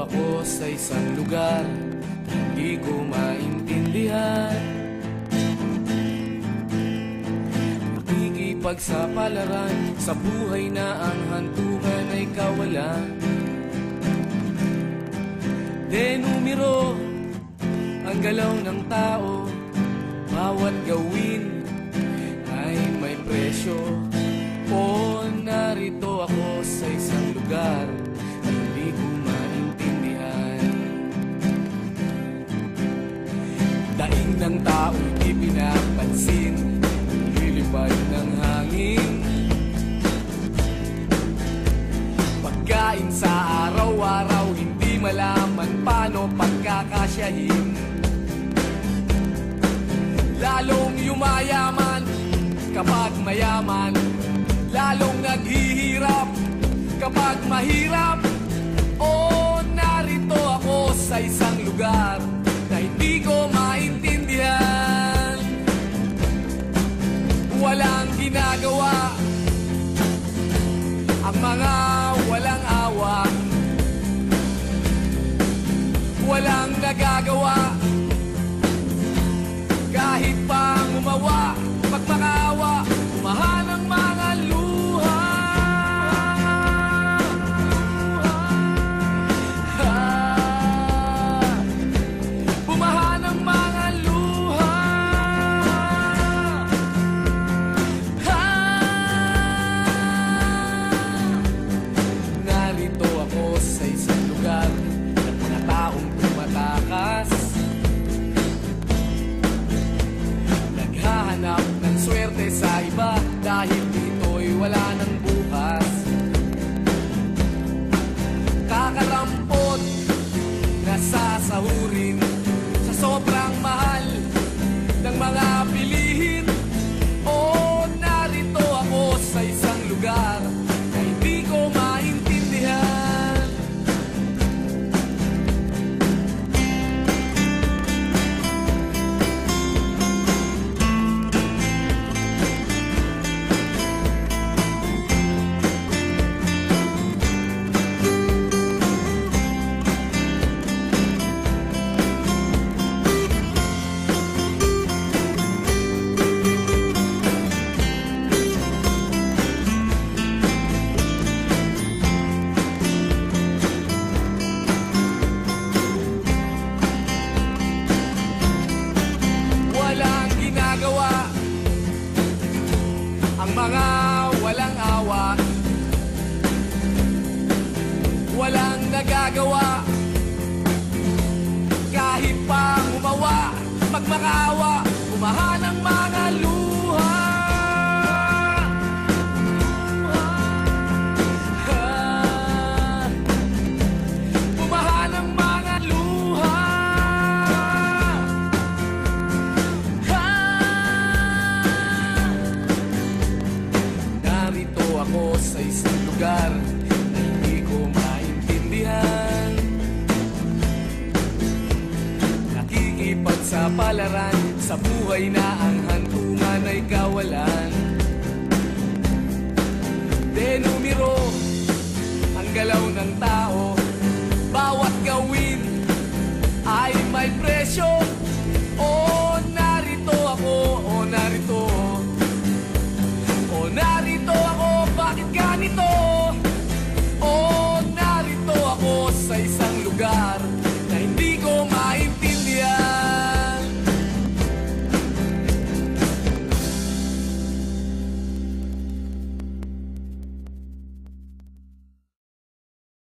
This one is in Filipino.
ako sa isang lugar hindi ko maintindihan. Nakikipagsapalaran sa buhay na ang hantungan ay kawalan. Denumero ang galaw ng tao, bawat gawin ay may presyo. O narito ako sa isang lugar hindi ko maintindihan. Daing ng tao'y di pinapansin, lilipad ng hangin. Pagkain sa araw-araw, hindi malaman paano pagkakasyahin. Lalong yumayaman kapag mayaman, lalong naghihirap kapag mahirap. O narito ako sa isang lugar na hindi ko maintindihan. Walang ginagawa ang mga walang awa, walang nagagawa kahit pang umawa, pagmakaawa, umahan ang mga luha. Bumahan ang mga luha. Narito ako sa isang lugar ng mga taong tumatakas, naghahanap ng swerte sa iba dahil dito'y wala ng bukas. Kakarampot na sasahurin sa sobrang mahal ng mga bilihin. O narito ako sa isang lugar na hindi ko maintindihan. Walang ginagawa ang mga walang awa, walang nagagawa kahit pang umawa, magmakaawa, umahan ang mga luha. Umahan ang mga luha. Narito ako sa isang lugar na hindi ko maintindihan. Nakikipagsapalaran sa buhay na ang hantungan ay kawalan. Denumero ang galaw ng tao,